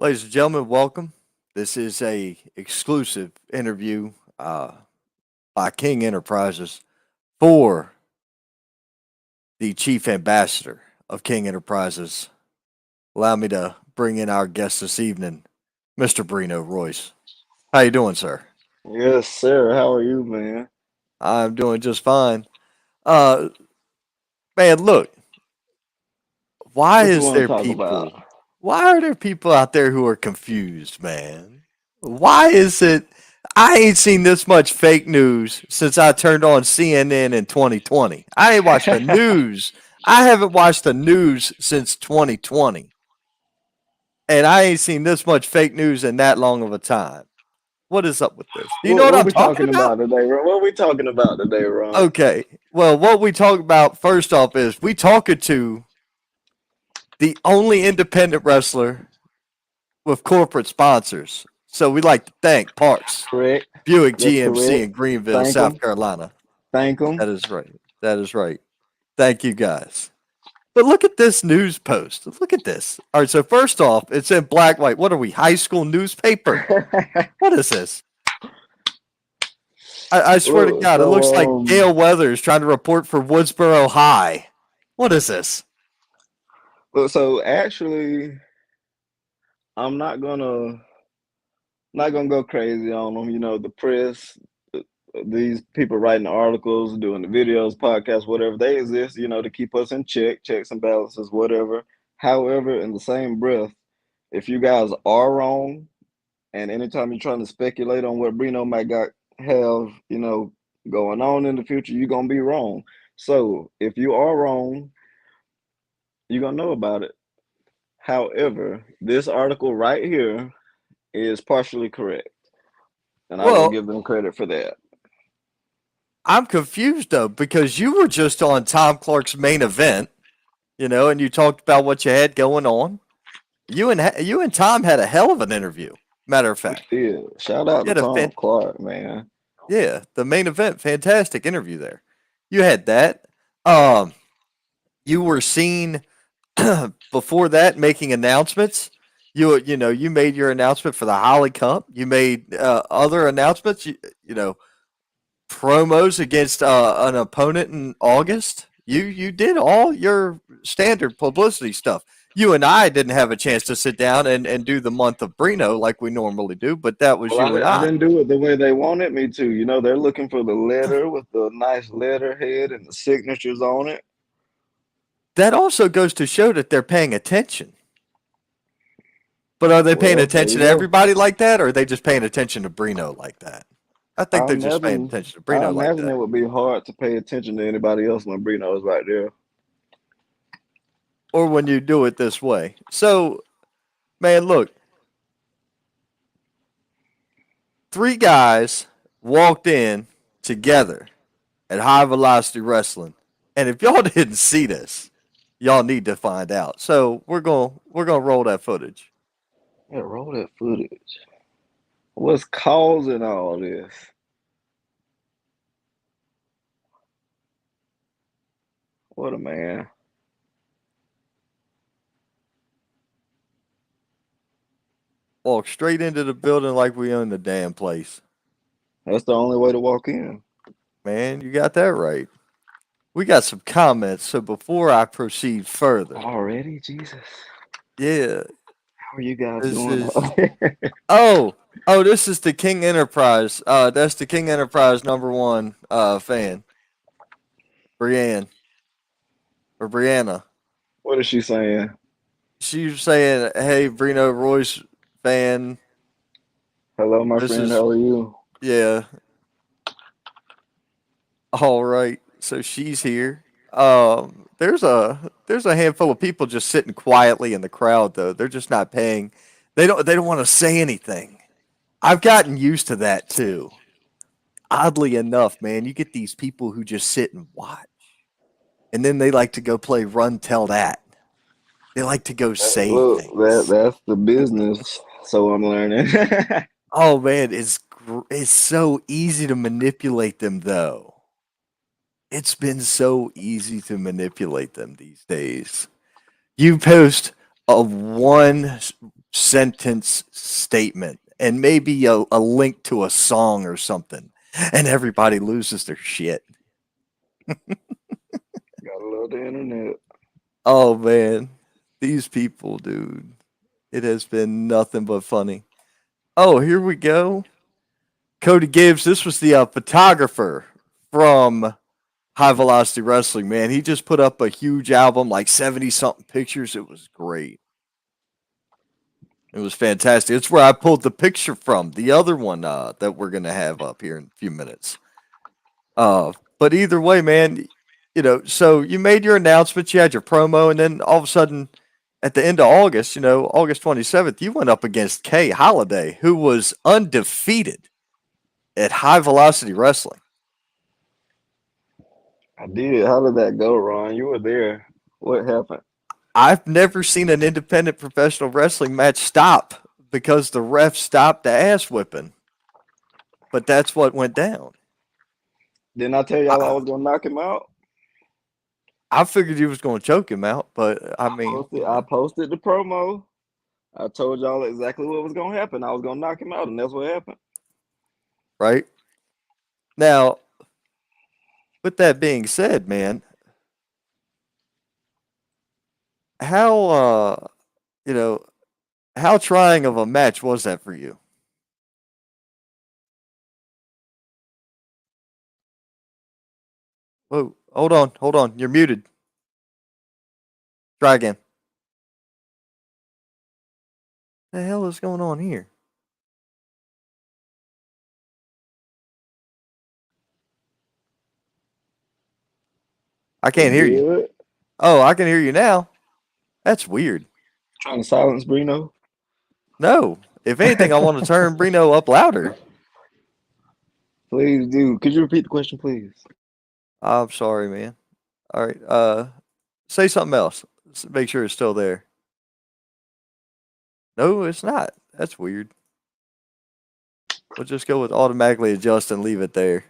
Ladies and gentlemen, welcome. This is a exclusive interview by King Enterprises for the chief ambassador of King Enterprises. Allow me to bring in our guest this evening, Mr. Brino Royce. How you doing, sir? Yes, sir. How are you, man? I'm doing just fine. Uh, man, look, why What you is want there to talk about? people? Why are there people out there who are confused, man? Why is it? I ain't seen this much fake news since I turned on CNN in 2020. I ain't watched the news. I haven't watched the news since 2020. And I ain't seen this much fake news in that long of a time. What is up with this? Do you know What what what I'm we talking talking about? about today, Ron? What we talking about today, Ron? Okay. Well, what we talk about first off is we talking to the only independent wrestler with corporate sponsors. So we like to thank Parks, Correct. Buick That's GMC correct. in Greenville, Thank South them. Carolina. Thank them. That is right. That is right. Thank you guys. But look at this news post. Look at this. All right, so first off, it's in black white. What are we, high school newspaper? What is this? I swear to Look, God, it looks so like Gail Weathers trying to report for Woodsboro High. What is this? actually, I'm not gonna go crazy on them. You know, the press, these people writing articles, doing the videos, podcasts, whatever they exist. You know, to keep us in check, checks and balances, whatever. However, in the same breath, if you guys are wrong, and anytime you're trying to speculate on what Brino might got have, going on in the future, you're gonna be wrong. So if you are wrong, you're gonna know about it. However, this article right here is partially correct, and I will Well, give them credit for that. I'm confused though because you were just on Tom Clark's main event, and you talked about what you had going on. You and Tom had a hell of an interview. Matter of We fact, did. Shout out you to had a Tom Clark, man. yeah, the main event, fantastic interview there. You had that. Um, you were seen before that making announcements. You made your announcement for the Holly Cup. You made other announcements. Promos against an opponent in August. You did all your standard publicity stuff. You and I didn't have a chance to sit down and do the month of Brino like we normally do, but that was Well, you and I I. didn't do it the way they wanted me to. You know, they're looking for the letter with the nice letterhead and the signatures on it. That also goes to show that they're paying attention. But are they paying Well, there attention you to go. everybody like that, or are they just paying attention to Brino like that? I think I they're just paying imagine attention to I Brino like imagine that. it would be hard to pay attention to anybody else when Brino is right there. Or when you do it this way. So, man, look, three guys walked in together at High Velocity Wrestling. And if y'all didn't see this, y'all need to find out. So we're gonna roll that footage. Yeah, roll that footage. What's causing all this? What a man. Walk straight into the building like we own the damn place. That's the only way to walk in. Man, you got that right. We got some comments, so before I proceed further, Already, Jesus. yeah, How are you guys this doing is out there? oh, this is the King Enterprise. That's the King Enterprise number one fan, Brienne or Brianna. What is she saying? She's saying, "Hey, Brino Royce fan, Hello, my this friend. is How are you? yeah, all right." So she's here. There's a handful of people just sitting quietly in the crowd though. They're just not paying. They don't want to say anything. I've gotten used to that too. Oddly enough, man, you get these people who just sit and watch, and then they like to go play run tell that. They like to go say Look, things. that's the business. So I'm learning. Oh man, it's so easy to manipulate them though. It's been so easy to manipulate them these days. You post a one sentence statement and maybe a link to a song or something, and everybody loses their shit. Gotta love the internet. Oh man, these people, dude. It has been nothing but funny. Oh, here we go. Cody Gibbs, this was the photographer from High Velocity Wrestling, man. He just put up a huge album, like 70 something pictures. It was great. It was fantastic. It's where I pulled the picture from, the other one that we're going to have up here in a few minutes. But either way, man, so you made your announcements, you had your promo, and then all of a sudden, at the end of August, August 27th, you went up against Kay Holiday, who was undefeated at High Velocity Wrestling. I did. How did that go, Ron? You were there. What happened? I've never seen an independent professional wrestling match stop because the ref stopped the ass whipping. But that's what went down. Didn't I tell y'all I I, was gonna knock him out? I figured you was going to choke him out, but I mean, I posted the promo. I told y'all exactly what was gonna happen. I was gonna knock him out, and that's what happened. right? Now, with that being said, man, how you know, how trying of a match was that for you? Whoa, hold on. You're muted. Try again. The hell is going on here? I We can't hear you. good. Oh, I can hear you now. That's weird. Trying to silence Brino. No. If anything, I want to turn Brino up louder. Please do. Could you repeat the question, please? I'm sorry, man. All right. Say something else. Make sure it's still there. No, it's not. That's weird. We'll just go with automatically adjust and leave it there.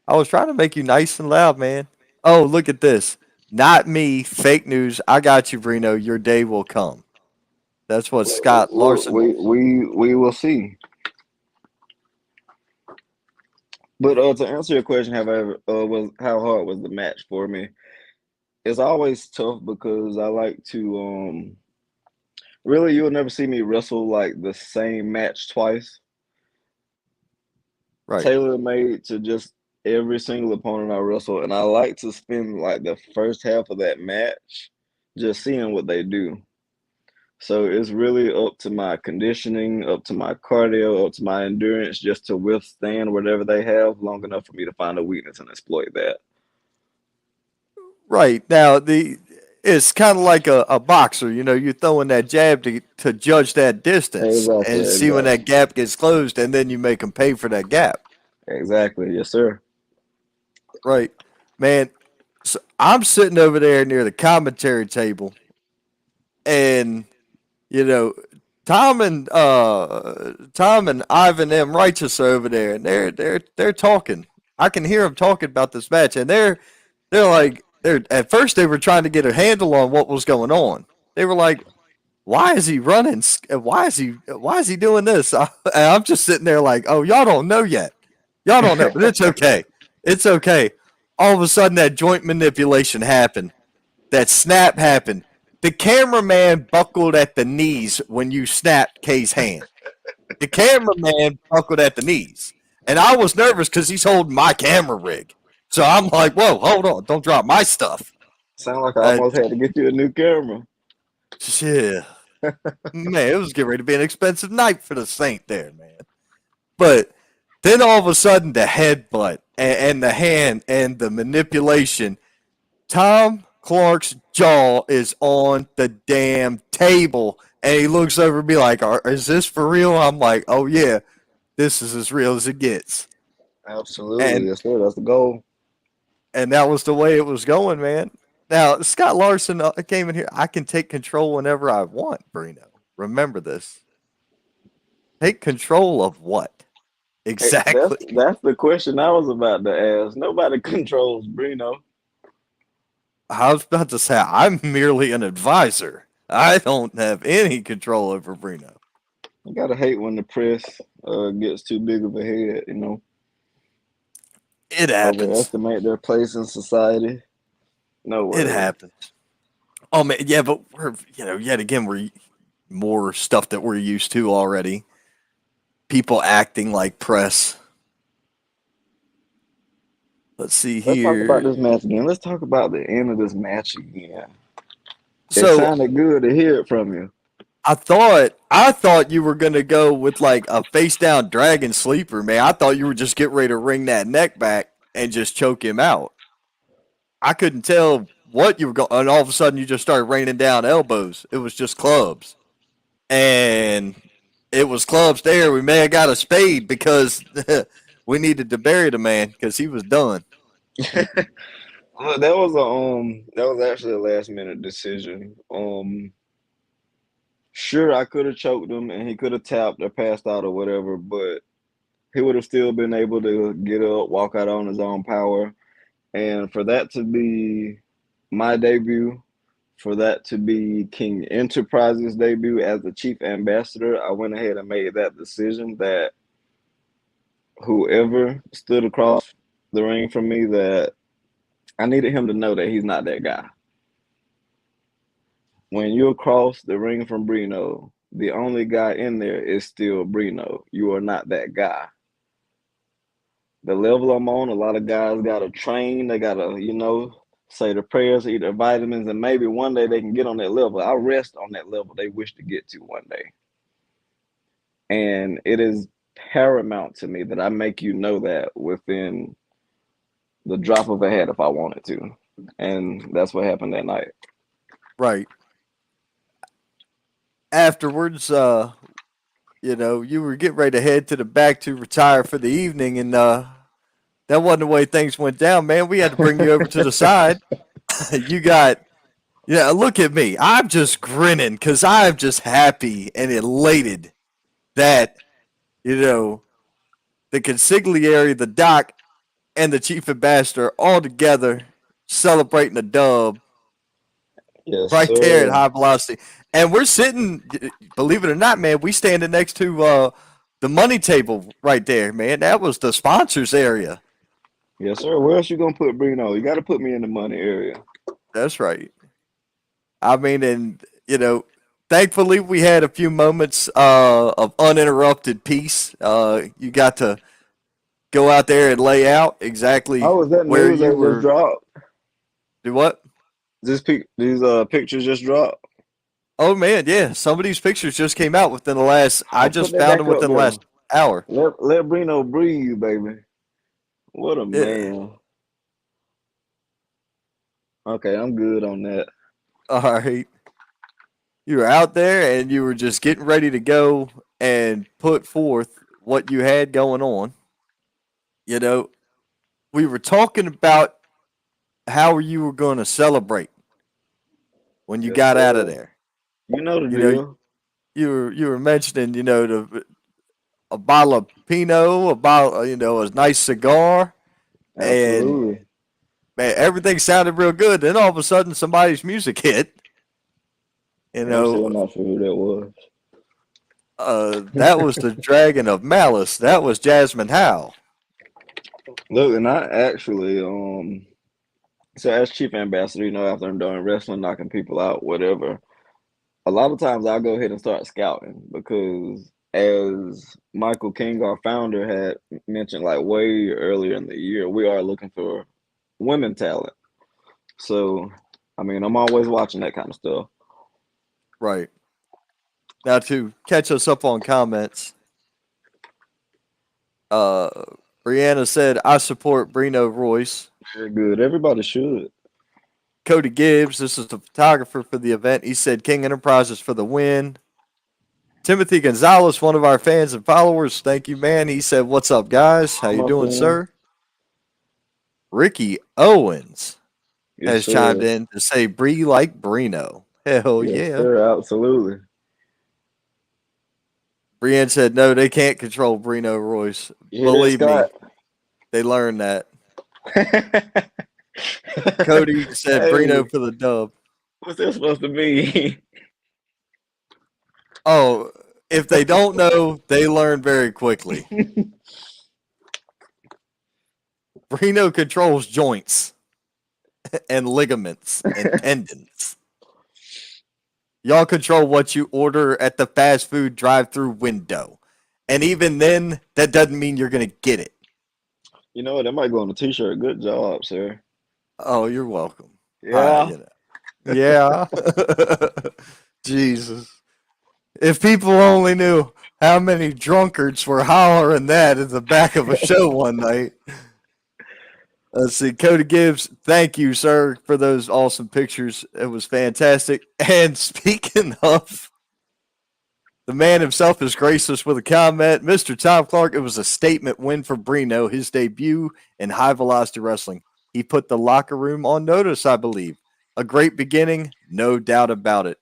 I was trying to make you nice and loud, man. Oh, look at this. Not me. Fake news. I got you, Brino. Your day will come. That's what Scott Larson. We will see. But to answer your question, have I ever was how hard was the match for me? It's always tough because I like to really you'll never see me wrestle like the same match twice. Right. Tailor made to just every single opponent I wrestle, and I like to spend like the first half of that match just seeing what they do. So it's really up to my conditioning, up to my cardio, up to my endurance just to withstand whatever they have long enough for me to find a weakness and exploit that. Right. Now it's kind of like a boxer, you're throwing that jab to judge that distance and Exactly, see when exactly, that gap gets closed and then you make them pay for that gap. exactly. Yes, sir. Right. Man, so I'm sitting over there near the commentary table and you know Tom and Ivan M. Righteous are over there and they're talking. I can hear them talking about this match and they're like they're at first they were trying to get a handle on what was going on. They were like, "Why is he running? Why is he doing this?" And I'm just sitting there like, "Oh, y'all don't know yet. Y'all don't know, but it's okay. It's okay." All of a sudden, that joint manipulation happened. That snap happened. The cameraman buckled at the knees when you snapped Kay's hand. The cameraman buckled at the knees. And I was nervous because he's holding my camera rig. So I'm like, whoa, hold on. Don't drop my stuff. Sound like I Uh, almost had to get you a new camera. yeah. Man, it was getting ready to be an expensive night for the Saint there, man. But then all of a sudden, the headbutt and the hand and the manipulation. Tom Clark's jaw is on the damn table. And he looks over at me like, is this for real? I'm like, oh, yeah, this is as real as it gets. Absolutely, And yes, sir. That's the goal. and that was the way it was going, man. Now, Scott Larson came in here. I can take control whenever I want, Brino. Remember this. Take control of what? Hey, Exactly. that's the question I was about to ask. Nobody controls Brino. I was about to say, I'm merely an advisor. I don't have any control over Brino. You gotta hate when the press gets too big of a head, It happens. overestimate their place in society. No It way. happens. Oh man, yeah, but we're yet again we're more stuff that we're used to already. People acting like press. Let's see Let's talk about here. this match again. Let's talk about the end of this match again. It So sounded good to hear it from you. I thought you were gonna go with like a face down dragon sleeper, man. I thought you were just getting ready to wring that neck back and just choke him out. I couldn't tell what you were going, and all of a sudden you just started raining down elbows. It was just clubs, and it was clubs there. We may have got a spade because we needed to bury the man because he was done. Look, that was actually a last minute decision. Sure, I could have choked him and he could have tapped or passed out or whatever, but he would have still been able to get up, walk out on his own power. And for that to be my debut, for that to be King Enterprises' debut as the chief ambassador, I went ahead and made that decision that whoever stood across the ring from me, that I needed him to know that he's not that guy. When you across the ring from Brino, the only guy in there is still Brino. You are not that guy. The level I'm on, a lot of guys gotta train, they gotta, say the prayers, eat their vitamins, and maybe one day they can get on that level. I rest on that level they wish to get to one day. And it is paramount to me that I make you know that within the drop of a hat if I wanted to. And that's what happened that night. Right afterwards, you were getting ready to head to the back to retire for the evening, and that wasn't the way things went down, man. We had to bring you over to the side. You got Yeah, look at me. I'm just grinning because I'm just happy and elated that, you know, the consigliere, the doc, and the chief ambassador all together celebrating a dub Yes, right there at sir. high velocity. And we're sitting, believe it or not, man, we standing next to the money table right there, man. That was the sponsors area. Yes, sir. Where else you gonna put Brino? You gotta put me in the money area. That's right. I mean, and, thankfully we had a few moments of uninterrupted peace. You got to go out there and lay out exactly Oh, is that where news you that just were. dropped? Do what? These pictures just dropped. Oh man, yeah. Some of these pictures just came out within the last. I Oh, put just that found back them up within the there. last hour. Let Brino breathe, baby. What a Yeah. man. Okay, I'm good on that. All right. You were out there and you were just getting ready to go and put forth what you had going on. You know, we were talking about how you were going to celebrate when you Yes, got out of sir. there. You know the You know, deal. you were mentioning, a bottle of Pinot, a bottle, a nice cigar, and Absolutely. man, everything sounded real good. Then all of a sudden, somebody's music hit. You I'm still know, not sure who that was. that was the Dragon of Malice. That was Jasmine Howe. Look, and I actually, so as chief ambassador, after I'm done wrestling, knocking people out, whatever, a lot of times I'll go ahead and start scouting because as Michael King, our founder, had mentioned like way earlier in the year, we are looking for women talent. So, I mean, I'm always watching that kind of stuff. Right. Now, to catch us up on comments, uh, Brianna said, I support Brino Royce. Very good. Everybody should. Cody Gibbs, this is the photographer for the event. He said, King Enterprises for the win. Timothy Gonzalez, one of our fans and followers, thank you, man. He said, "What's up, guys? How I'm you up doing, in. sir?" Ricky Owens Yes, has chimed sir. in to say, "Bree like Brino." Hell Yes, yeah. sir. Absolutely. Brienne said, "No, they can't control Brino Royce. You hear that, Believe Scott? me, they learned that." Cody said, Hey, "Brino for the dub." what's that supposed to be? Oh, if they don't know, they learn very quickly. Brino controls joints and ligaments and tendons. Y'all control what you order at the fast food drive-through window. And even then, that doesn't mean you're going to get it. You know what? That might go on a t-shirt. Good job, sir. Oh, you're welcome. Yeah. You know. Yeah. Jesus. If people only knew how many drunkards were hollering that at the back of a show one night. Let's see. Cody Gibbs, thank you, sir, for those awesome pictures. It was fantastic. And speaking of, the man himself has graced us with a comment. Mr. Tom Clark, it was a statement win for Brino, his debut in high velocity wrestling. He put the locker room on notice, I believe. A great beginning, no doubt about it.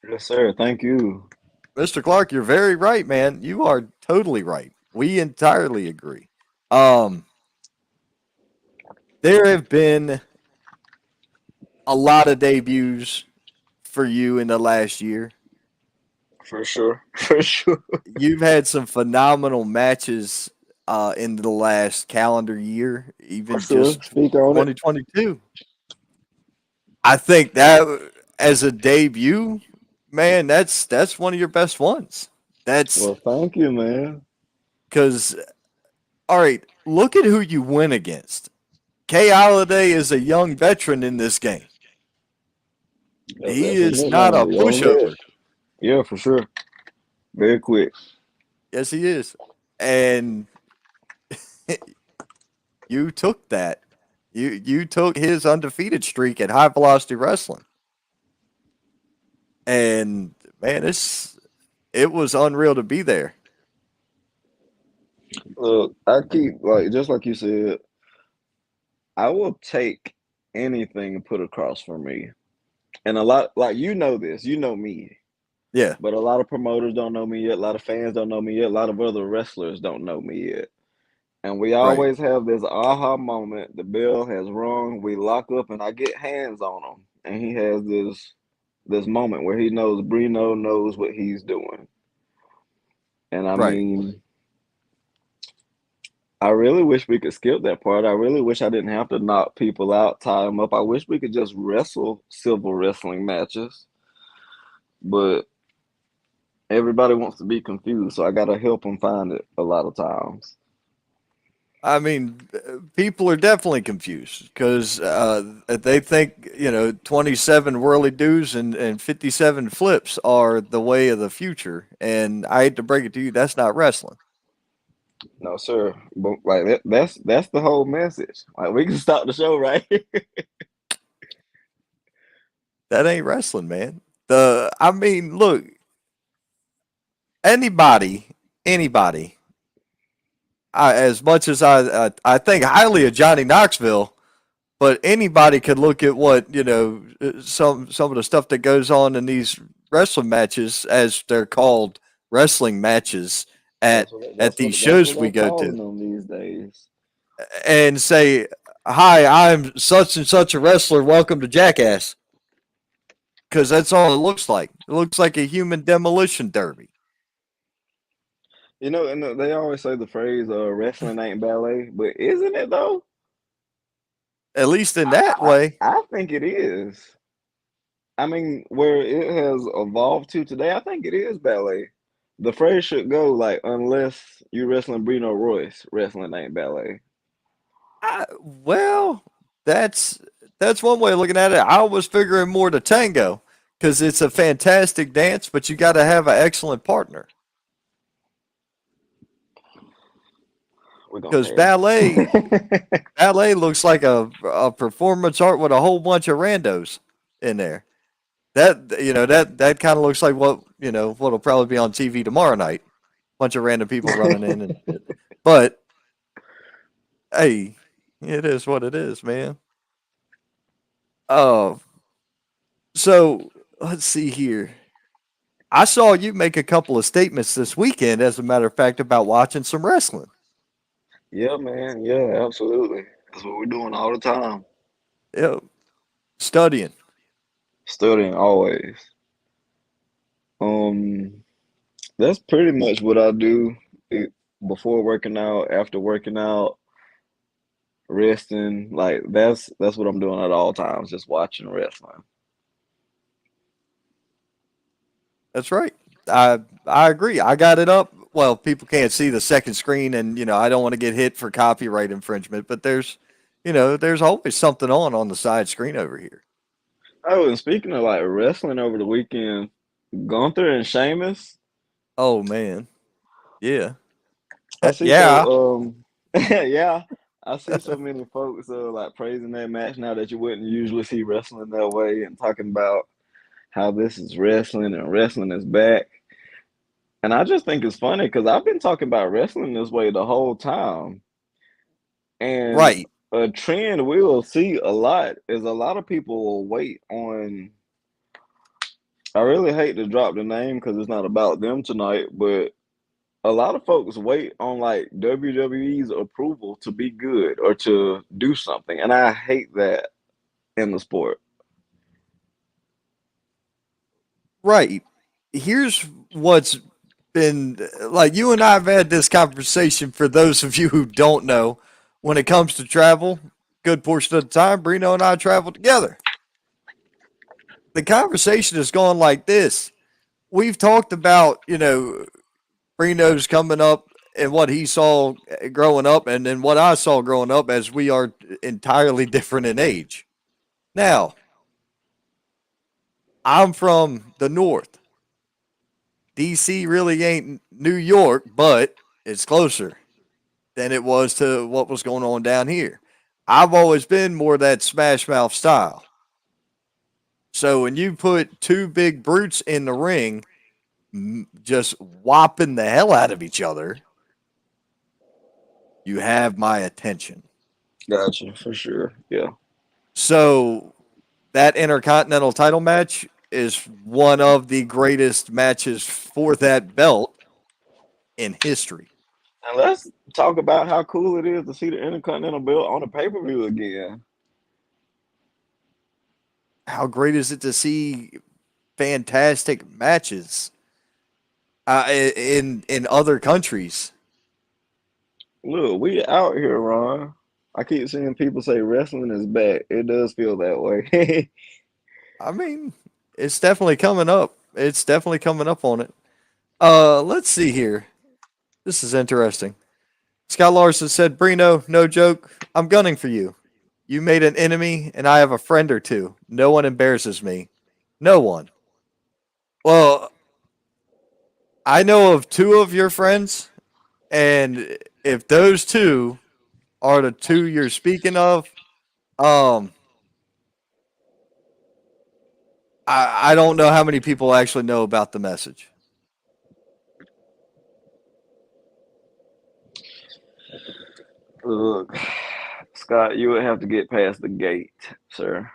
Yes, sir. Thank you. Mr. Clark, you're very right, man. You are totally right. We entirely agree. Um, there have been a lot of debuts for you in the last year. For sure. For sure. You've had some phenomenal matches in the last calendar year, For even sure. just Speak on it. 2022. I think that as a debut, man, that's one of your best ones. That's Well, thank you, man. because all right, look at who you win against. Kay Holiday is a young veteran in this game. That's He that's his is not nickname, a the young vet. pushover. Yeah, for sure. Very quick. Yes, he is. And you took that. You took his undefeated streak at high velocity wrestling. And man, it was unreal to be there. Look, I keep like just like you said, I will take anything and put across for me. And a lot like you know this, you know me. Yeah, But a lot of promoters don't know me yet, a lot of fans don't know me yet, a lot of other wrestlers don't know me yet. And we right. always have this aha moment. The bell has rung, we lock up, and I get hands on him, and he has this moment where he knows Brino knows what he's doing. And I Right. mean, I really wish we could skip that part. I really wish I didn't have to knock people out, tie them up. I wish we could just wrestle civil wrestling matches, but everybody wants to be confused, so I gotta help them find it a lot of times. I mean, people are definitely confused because they think 27 whirly doos and 57 flips are the way of the future. And I hate to break it to you, that's not wrestling. No, sir. But like that's the whole message. Like we can stop the show right here. That ain't wrestling, man. I mean, look, anybody. As much as I think highly of Johnny Knoxville, but anybody could look at what some of the stuff that goes on in these wrestling matches, as they're called, wrestling matches That's at what at that's these what that's shows what we they're go calling to, them these days. and say, "Hi, I'm such and such a wrestler. Welcome to Jackass," because that's all it looks like. It looks like a human demolition derby. You know, and they always say the phrase "wrestling ain't ballet," but isn't it though? At least in I, that way. I think it is. I mean, where it has evolved to today, I think it is ballet. The phrase should go like, unless you wrestling Brino Royce, wrestling ain't ballet. Well, that's that's one way of looking at it. I was figuring more to tango because it's a fantastic dance, but you got to have an excellent partner. We're gonna Because pass. ballet looks like a performance art with a whole bunch of randos in there. That kind of looks like what'll probably be on TV tomorrow night. Bunch of random people running in and shit. But hey, it is what it is, man. Uh, so let's see here. I saw you make a couple of statements this weekend, as a matter of fact, about watching some wrestling. Yeah, man. Yeah, absolutely. That's what we're doing all the time. Yeah, studying. Studying always. Um, That's pretty much what I do it, before working out, after working out, resting. Like that's what I'm doing at all times, just watching wrestling. That's right. I agree. I got it up. Well, people can't see the second screen, and I don't want to get hit for copyright infringement. But there's always something on the side screen over here. Oh, and speaking of like wrestling over the weekend, Gunther and Sheamus, Oh man, yeah, I see yeah. so yeah, I see so many folks like praising that match now that you wouldn't usually see wrestling that way and talking about how this is wrestling and wrestling is back. And I just think it's funny because I've been talking about wrestling this way the whole time. And Right, a trend we'll see a lot is a lot of people will wait on. I really hate to drop the name because it's not about them tonight, but a lot of folks wait on like WWE's approval to be good or to do something. And I hate that in the sport. right. Here's what's been like. You and I have had this conversation. For those of you who don't know, when it comes to travel, good portion of the time, Brino and I travel together. The conversation has gone like this. We've talked about, Brino's coming up and what he saw growing up, and then what I saw growing up, as we are entirely different in age. Now, I'm from the North. DC really ain't New York, but it's closer than it was to what was going on down here. I've always been more that smash mouth style. So when you put two big brutes in the ring, just whopping the hell out of each other, you have my attention. Gotcha, for sure. Yeah. So that Intercontinental title match is one of the greatest matches for that belt in history. And let's talk about how cool it is to see the Intercontinental belt on a pay per view again. How great is it to see fantastic matches in other countries? Look, we out here, Ron. I keep seeing people say wrestling is back. It does feel that way. I mean, it's definitely coming up. It's definitely coming up on it. Let's see here. This is interesting. Scott Larson said, Brino, no joke, I'm gunning for you. You made an enemy, and I have a friend or two. No one embarrasses me. No one. Well, I know of two of your friends, and if those two are the two you're speaking of, um, I don't know how many people actually know about the message. Look, Scott, you would have to get past the gate, sir.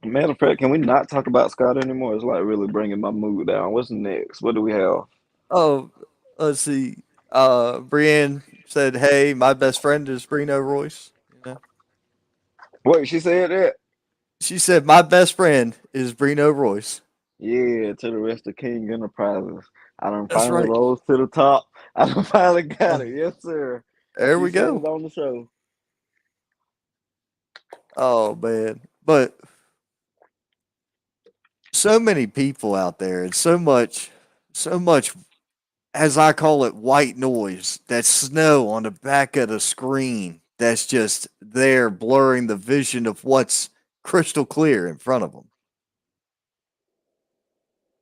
Matter of fact, can we not talk about Scott anymore? It's like really bringing my mood down. What's next? What do we have? Oh, let's see. Brienne said, "Hey, my best friend is Brino Royce." Wait, she said that? She said, "My best friend is Brino Royce." Yeah, to the rest of King Enterprises. I done That's finally right. rose to the top. I done finally got Uh, it. Yes, sir. there She we said go. it on the show. Oh man, but so many people out there, and so much, as I call it, white noise. That snow on the back of the screen. That's just there, blurring the vision of what's crystal clear in front of them.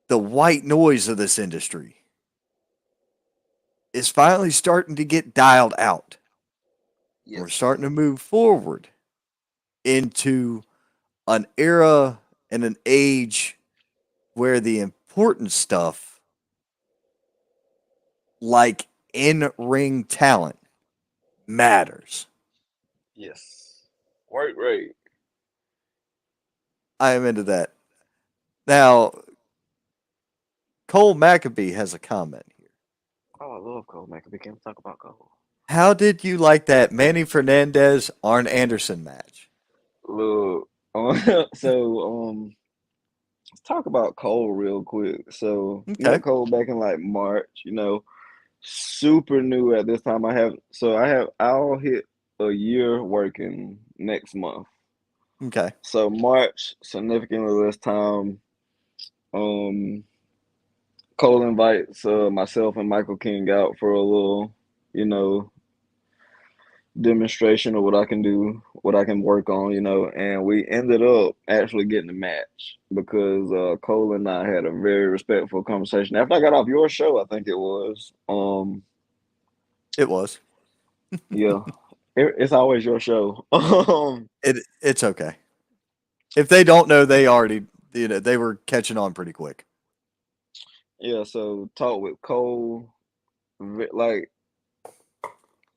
The white noise of this industry is finally starting to get dialed out. We're Yes. starting to move forward into an era and an age where the important stuff, like in ring talent, matters. Yes. Work rate. I am into that. Now, Cole Maccabee has a comment here. Oh, I love Cole Mack. We can't talk about Cole. How did you like that Manny Fernandez Arn Anderson match? Look, so Let's talk about Cole real quick. So Okay. met Cole back in like March. Super new at this time. I'll hit a year working next month. Okay. So March, significantly less time. Um, Cole invites myself and Michael King out for a little, you know, demonstration of what I can do, what I can work on, and we ended up actually getting a match because Cole and I had a very respectful conversation after I got off your show. I think it was. It was. Yeah, it's always your show. It's okay. If they don't know, they already they were catching on pretty quick. Yeah, so talk with Cole, like,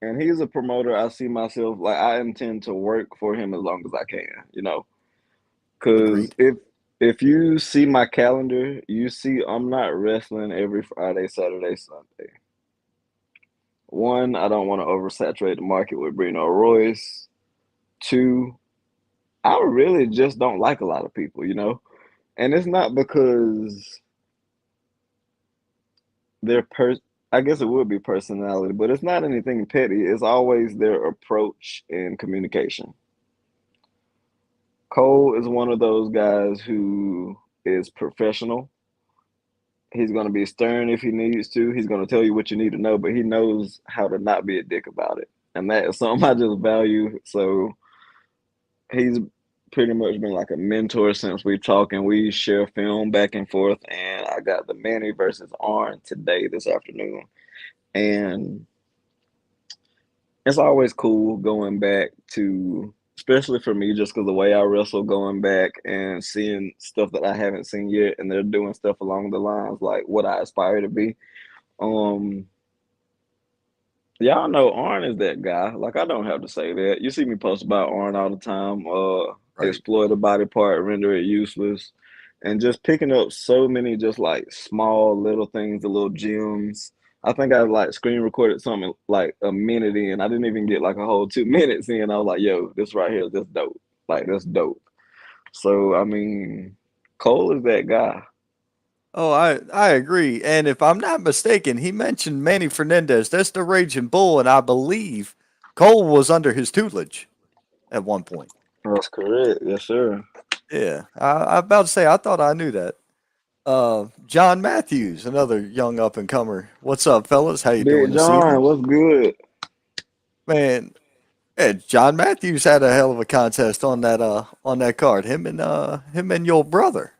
and he's a promoter. I see myself like I intend to work for him as long as I can. Because Agreed. if you see my calendar, you see I'm not wrestling every Friday, Saturday, Sunday. One, I don't want to oversaturate the market with Brino Royce. Two, I really just don't like a lot of people. And it's not because their I guess it would be personality, but it's not anything petty. It's always their approach and communication. Cole is one of those guys who is professional. He's going to be stern if he needs to. He's going to tell you what you need to know, but he knows how to not be a dick about it. And that is something I just value. So he's pretty much been like a mentor since we talk and we share film back and forth. And I got the Manny versus Arn today, this afternoon. And it's always cool going back to, especially for me, just because the way I wrestle, going back and seeing stuff that I haven't seen yet. And they're doing stuff along the lines like what I aspire to be. Um, Y'all know Arn is that guy. Like I don't have to say that. You see me post about Arn all the time. Right. Exploit a body part, render it useless, and just picking up so many just like small little things, the little gems. I think I like screen recorded something like a minute in. I didn't even get like a whole 2 minutes in. I was like, "Yo, this right here, this dope. Like that's dope." So I mean, Cole is that guy. Oh, I agree. And if I'm not mistaken, he mentioned Manny Fernandez. That's the Raging Bull, and I believe Cole was under his tutelage at one point. That's correct. Yes, sir. Yeah, I about to say I thought I knew that. John Matthews, another young up and comer. What's up, fellas? How you doing Big this evening? John, what's good? Man, yeah, John Matthews had a hell of a contest on that card. Him and your brother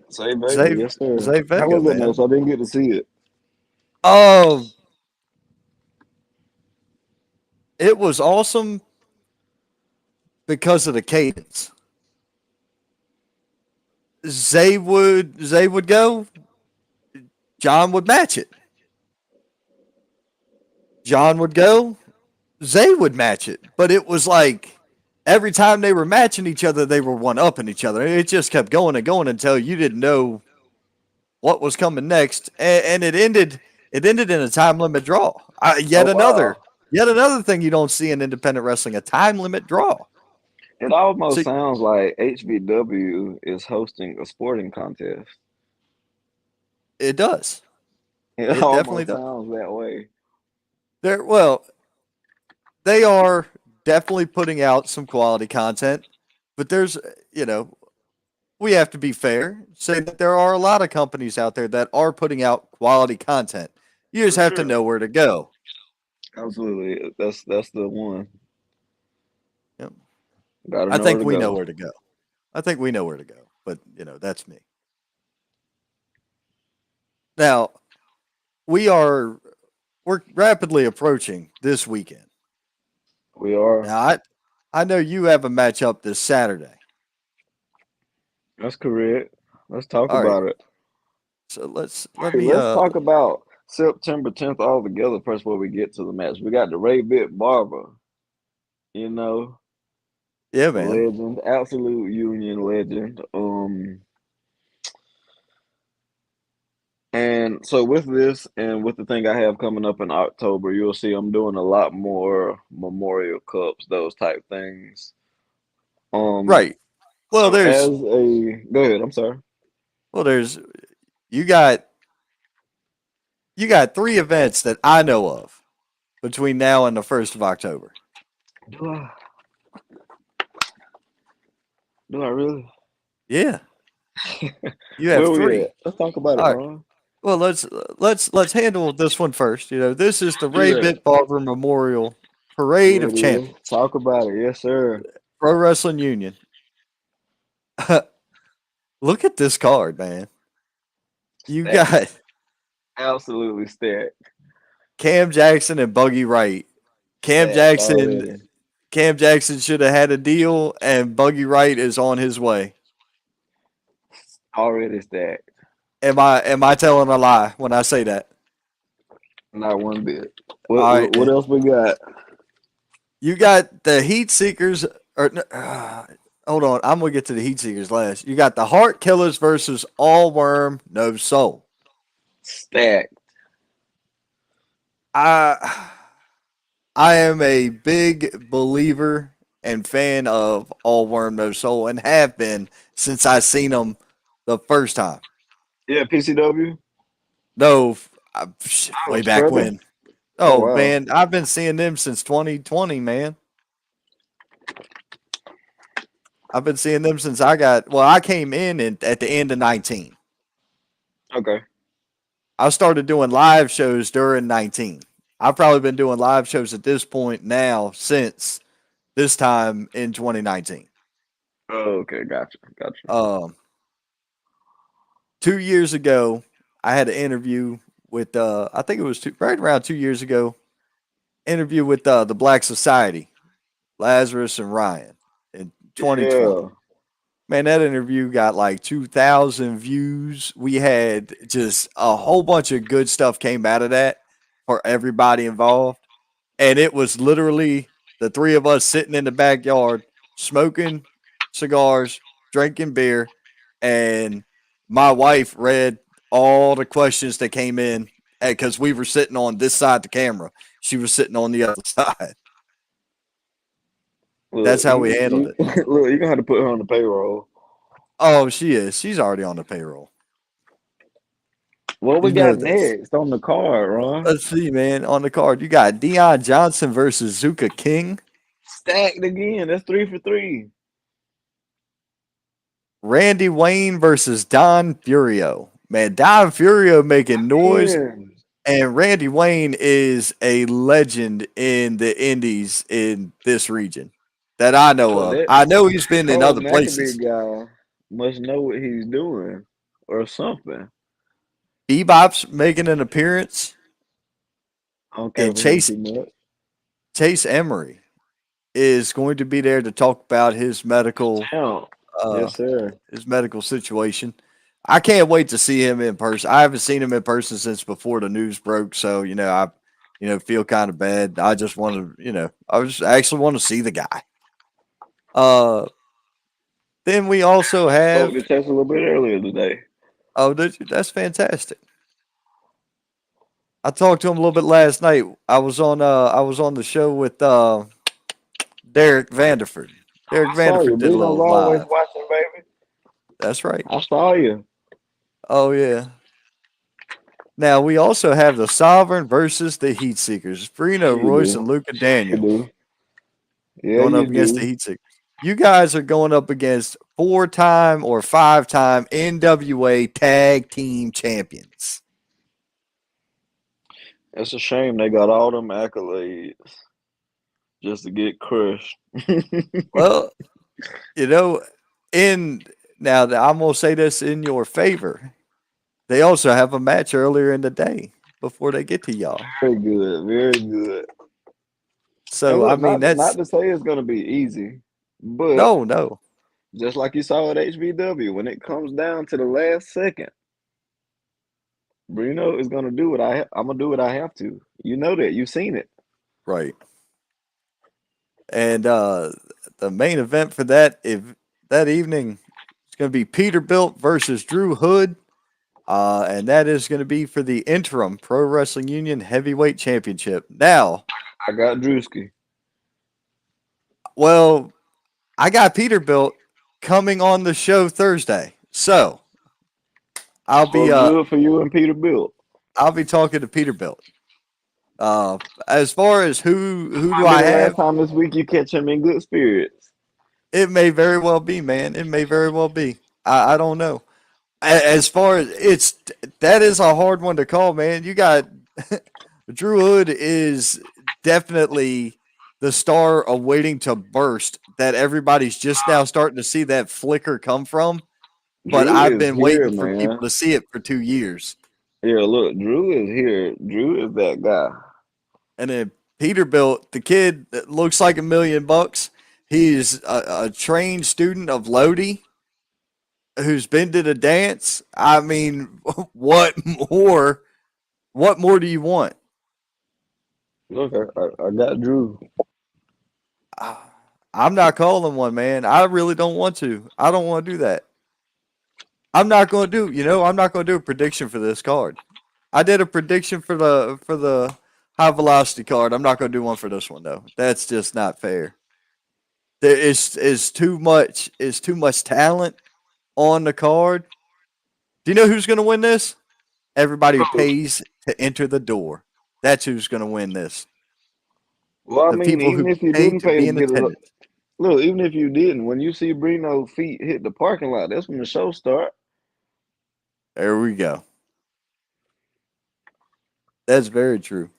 Say, baby. Zay Yes, sir. Zay How Vega, was that match? man. I didn't get to see it. Oh, it was awesome because of the cadence. Zay would go, John would match it. John would go, Zay would match it. But it was like every time they were matching each other, they were one upping each other. It just kept going and going until you didn't know what was coming next, and it ended in a time limit draw. Oh wow! Yet another thing you don't see in independent wrestling, a time limit draw. It So almost sounds like HVW is hosting a sporting contest. it does. It It definitely almost does. sounds that way. Well, they are definitely putting out some quality content, but there's you know we have to be fair. Say that there are a lot of companies out there that are putting out quality content. You just For have to sure. know where to go. Absolutely. That's the one. Yep. Got to I know where think to we know go. where to go. I think we know where to go, but that's me. Now we are we're rapidly approaching this weekend. We are. Now I know you have a matchup this Saturday. That's correct. Let's talk All right, about it. so let Hey, me let's talk about September 10th all together first before we get to the match. We got the Ray Bit Barber, you know, yeah, man. legend, absolute union legend. And so with this and with the thing I have coming up in October, you'll see I'm doing a lot more memorial cups, those type things. Um, Right. Well, So as there's a go ahead, I'm sorry. there's you got three events that I know of between now and the 1st of October. Do I do I really? Yeah, you have Where we at? three. Let's talk about it, All right. Ron. Well, let's handle this one first. This is the Ray Yeah, Bit Barber Memorial Parade there of it is. Champions, Talk about it. Yes, sir. Pro Wrestling Union. Look at this card, man. You Stacked. got Absolutely stacked. Cam Jackson and Buggy Wright. Cam Stacked Jackson already. Cam Jackson should have had a deal, and Buggy Wright is on his way. Already stacked. Am I telling a lie when I say that? Not one bit. All right, What then. else we got? You got the Heat Seekers. Or hold on, I'm gonna get to the Heat Seekers last. You got the Heart Killers versus All Worm No Soul. Stacked. I I am a big believer and fan of All Worm No Soul, and have been since I seen them the first time. Yeah, PCW. No, I way was back further. when. Oh Oh wow. man, I've been seeing them since 2020, man. I've been seeing them since I came in at the end of 19. Okay. I started doing live shows during 19. I've probably been doing live shows at this point now since this time in 2019. Oh, okay. Gotcha. Gotcha. Um, 2 years ago, I had an interview with I think it was right around 2 years ago. Interview with the Black Society, Lazarus and Ryan in 2020. Yeah. Man, that interview got like 2,000 views. We had just a whole bunch of good stuff came out of that for everybody involved. And it was literally the three of us sitting in the backyard smoking cigars, drinking beer, and my wife read all the questions that came in because we were sitting on this side of the camera. She was sitting on the other side. Look, That's how we handled you it. look. You're gonna have to put her on the payroll. Oh, she is. She's already on the payroll. What we You know got this. next on the card, Ron? Let's see, man. On the card, you got Deion Johnson versus Zuka King, Stacked again. That's 3 for 3. Randy Wayne versus Don Furio. Man, Don Furio making noise, Man. and Randy Wayne is a legend in the Indies in this region that I know So of. that I know he's been in Cole other McAbee places. guy must know what he's doing or something. Bebop's making an appearance, I don't care and for him too much. Chase Emery is going to be there to talk about Count. uh, Yes, sir. situation. I can't wait to see him in person. I haven't seen him in person since before the news broke, so I feel kind of bad. I just want to, I just actually want to see the guy. Uh, then we also Spoke have to Chase a little bit earlier today. that's fantastic. I talked to him a little bit last night. I was on the show with Derek Vanderford. Derek I saw you. Vanderford did a Brino's little always live. watching, baby. That's right. I saw you. Oh yeah. Now we also have the Sovereign versus the Heat Seekers. Yeah, Brino you Royce do. and Luca Yeah, you Daniels do. Yeah, going you up against the do. Heat Seekers. You guys are going up against 4-time or 5-time NWA Tag Team Champions. It's a shame they got all them accolades just to get crushed. Well, you know, in now I'm gonna say this in your favor. They also have a match earlier in the day before they get to y'all. Very good. Very good. And So I look, mean, not that's to say it's gonna be easy, but no, no, just like you saw at HBW, when it comes down to the last second, Bruno is gonna do what I'm gonna do what I have to. You know that. You've seen it. right. And the main event for that evening is going to be Peterbilt versus Drew Hood, and that is going to be for the interim Pro Wrestling Union Heavyweight Championship. Now, I got Drewski. well, I got Peterbilt coming on the show Thursday. So I'll be Well, good for you and Peterbilt. I'll be talking to Peterbilt. As far as who do Might be I the last have, time this week you catch him in good spirits. it may very well be, man. It may very well be. I don't know. As far as that is a hard one to call, man. You got Drew Hood is definitely the star awaiting to burst that everybody's just now starting to see that flicker come from. But Drew I've is been here, waiting for man. people to see it for 2 years. Yeah, look, Drew is here. Drew is that guy. And then Peterbilt, the kid that looks like $1 million. He's a trained student of Lodi who's been to the dance. I mean, what more? What more do you want? Look, I got Drew. I'm not calling one, man. I really don't want to. I don't want to do that. I'm not going to do. I'm not going to do a prediction for this card. I did a prediction for the high velocity card. I'm not going to do one for this one though. That's just not fair. There is too much talent on the card. Do you know who's going to win this? Everybody who pays to enter the door. That's who's going to win this. Well, I The mean, people even who if you pay didn't to pay to be in get it, attendance. look, even if you didn't, when you see Brino feet hit the parking lot, that's when the show start. There we go. That's very true.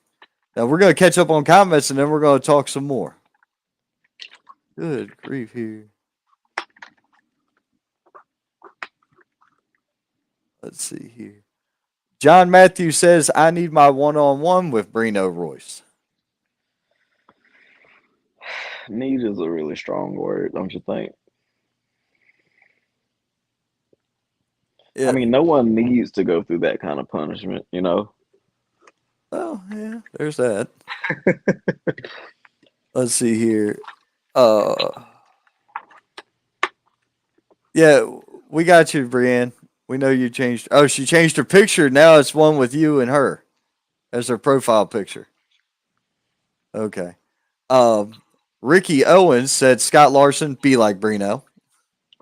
Now we're going to catch up on comments and then we're going to talk some more. Good grief here. Let's see here. John Matthews says, I need my one-on-one with Brino Royce. Need is a really strong word, don't you think? I Yeah. mean, no one needs to go through that kind of punishment, you know? Well, yeah, there's that. Let's see here. Uh, yeah, we got you, Brienne. We know you changed. Oh, she changed her picture. Now it's one with you and her as her profile picture. Okay. Um, Ricky Owens said Scott Larson be like Brino,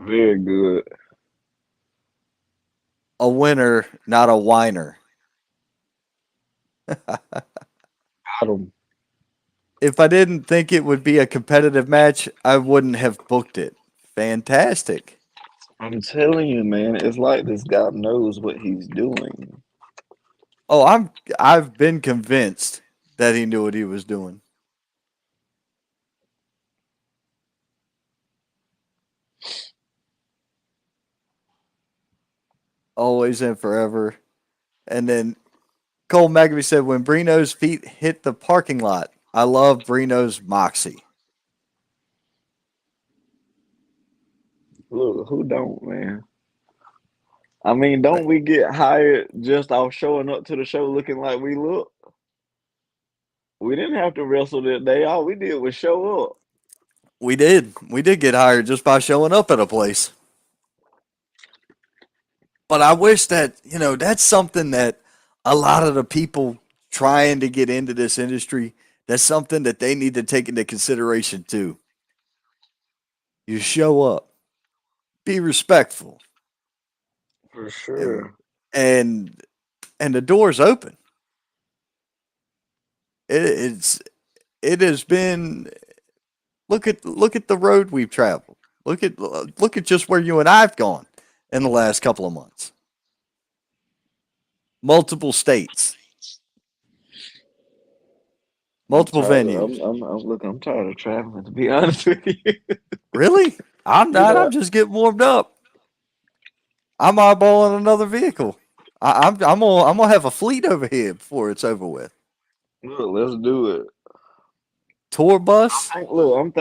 Very good. a winner, not a whiner. Got him. If I didn't think it would be a competitive match, I wouldn't have booked it. Fantastic. I'm telling you, man, it's like this guy knows what he's doing. Oh, I've been convinced that he knew what he was doing. Always and forever. And then Cole McAfee said, when Brino's feet hit the parking lot, I love Brino's moxie. Look, who don't, man? I mean, don't we get hired just off showing up to the show looking like we look? We didn't have to wrestle that day. All we did was show up. We did. We did get hired just by showing up at a place. But I wish that, that's something that a lot of the people trying to get into this industry, that's something that they need to take into consideration too. You show up, be respectful, For and sure. and, and the door's open. It's it has been look at the road we've traveled. Look at just where you and I've gone in the last couple of months. Multiple states, I'm multiple tired. venues. I'm tired of traveling. To be honest with you, Really? I'm you not. know, I'm just getting warmed up. I'm eyeballing another vehicle. I'm gonna have a fleet over here before it's over with. look, let's do it. Tour bus. Look, I'm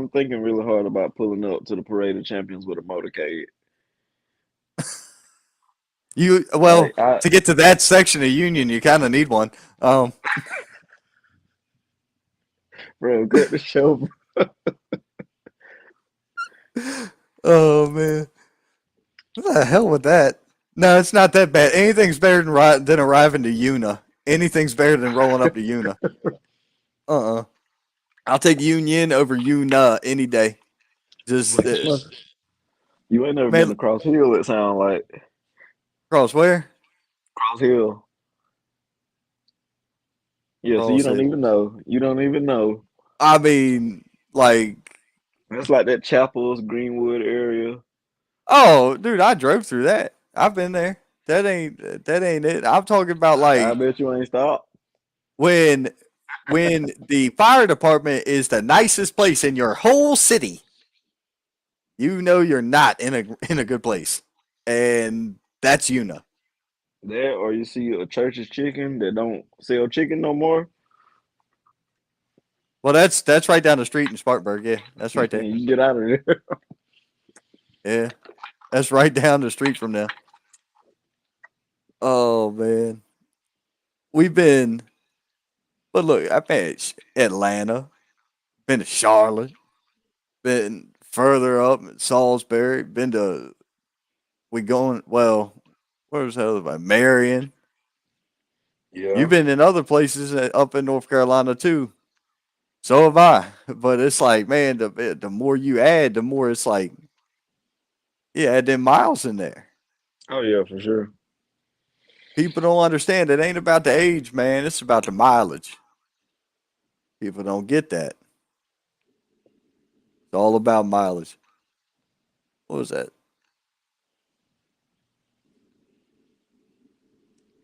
thinking really hard about pulling up to the Parade of Champions with a motorcade. You Like well I, to get to that section of Union, you kind of need one. Um, bro, cut the show. oh man, what the hell with that? No, it's not that bad. Anything's better than arriving to Una. Anything's better than rolling up to Una. I'll take Union over Una any day. Just Which one? You ain't never been Man, to Cross Hill, it sound like. Cross where? Cross Hill. Yeah, so you Cross don't Hill. even know. You don't even know. I mean, like, It's like that Chapels, Greenwood area. oh, dude, I drove through that. I've been there. That ain't it. I'm talking about I like bet you ain't stopped. when when the fire department is the nicest place in your whole city, you know you're not in a good place, and that's Una. There, or you see a church's chicken that don't sell chicken no more. Well, that's right down the street in Spartanburg. Yeah, that's right there. You can get out of there. Yeah, that's right down the street from there. Oh man, we've been. But look, I've been to Atlanta, been to Charlotte, been further up in Salisbury, been to we going well. Where's the other one? Marion. Yeah. You've been in other places up in North Carolina too. So have I. But it's like, man, the more you add, the more it's like, yeah, add them miles in there. Oh yeah, for sure. People don't understand. It ain't about the age, man. It's about the mileage. People don't get that. It's all about mileage. What was that?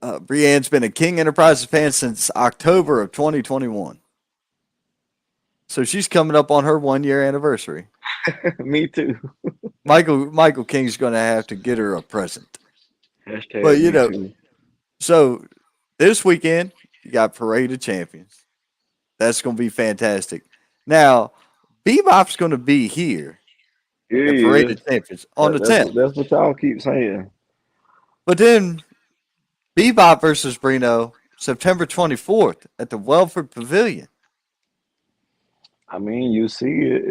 Brienne's been a King Enterprises fan since October of 2021. So she's coming up on her 1 year anniversary. Me too. Michael King's going to have to get her a present. But Hashtag you me know, too. so this weekend you got Parade of Champions. That's going to be fantastic. Now, Bebop's going to be here Here at he Parade is. of Champions on That, the that's 10th. what that's what y'all keep saying. But then Bebop versus Brino September 24th at the Welford Pavilion. I mean, you see it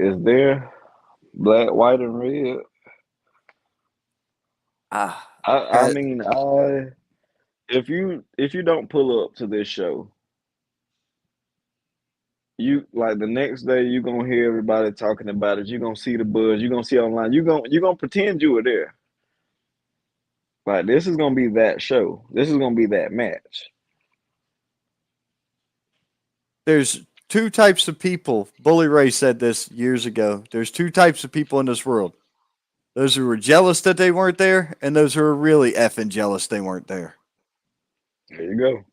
is there, black, white, and red. Ah, I that, mean, if you don't pull up to this show, you like the next day you're gonna hear everybody talking about it. You're gonna see the buzz. You're gonna see online. You're gonna pretend you were there. Like this is gonna be that show. This is gonna be that match. there's two types of people. Bully Ray said this years ago. There's two types of people in this world. Those who were jealous that they weren't there, and those who are really effing jealous they weren't there. There you go.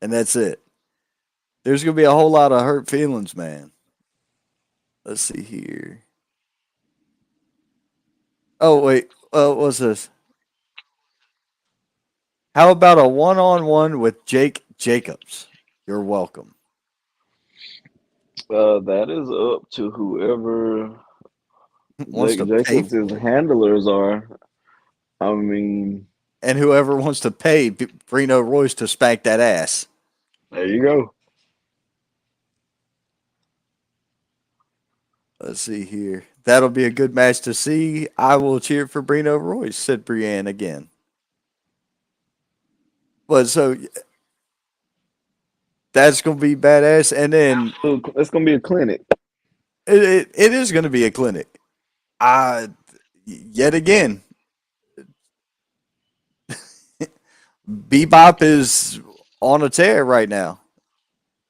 And that's it. There's gonna be a whole lot of hurt feelings, man. Let's see here. Oh wait, what's this? How about a one-on-one with Jake Jacobs? You're welcome. That is up to whoever Wants to Jake pay Jacobs' for it, handlers are. I mean, and whoever wants to pay Brino Royce to spank that ass. there you go. Let's see here. That'll be a good match to see. I will cheer for Brino Royce, said Brienne again. But so that's gonna be badass. And then It's gonna be a clinic. it is gonna be a clinic. I yet again, Bebop is on a tear right now.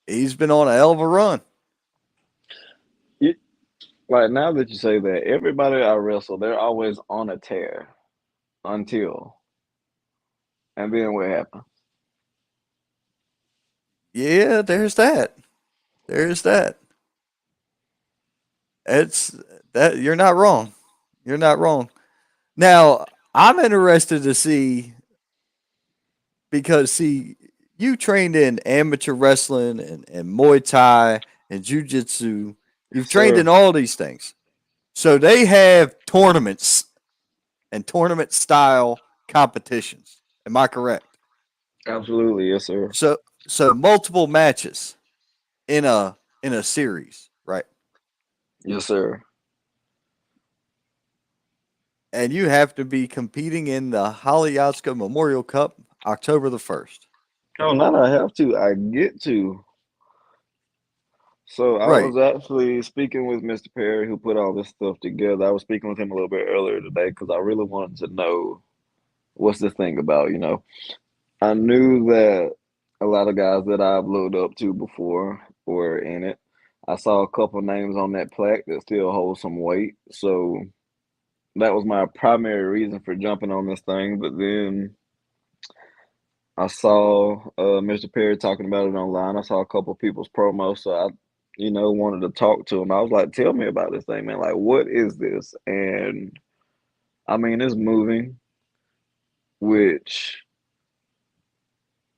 He's been on a hell of a run. You, like now that you say that, everybody I wrestle, they're always on a tear until, and then what happens? Yeah, there's that. There's that. It's that you're not wrong. You're not wrong. Now, I'm interested to see because see, you trained in amateur wrestling and Muay Thai and Jiu Jitsu. Yes, You've trained in sir. all these things. So they have tournaments and tournament style competitions. Am I correct? Absolutely, yes, sir. So so multiple matches in a series, right? Yes, sir. And you have to be competing in the Hollyotska Memorial Cup October the 1st. No, not I have to. I get to. So I Right. was actually speaking with Mr. Perry, who put all this stuff together. I was speaking with him a little bit earlier today because I really wanted to know what's the thing about, you know. I knew that a lot of guys that I've looked up to before were in it. I saw a couple names on that plaque that still hold some weight. So that was my primary reason for jumping on this thing. But then I saw Mr. Perry talking about it online. I saw a couple people's promos, so I, wanted to talk to him. I was like, "Tell me about this thing, man. Like, what is this?" And I mean, it's moving, which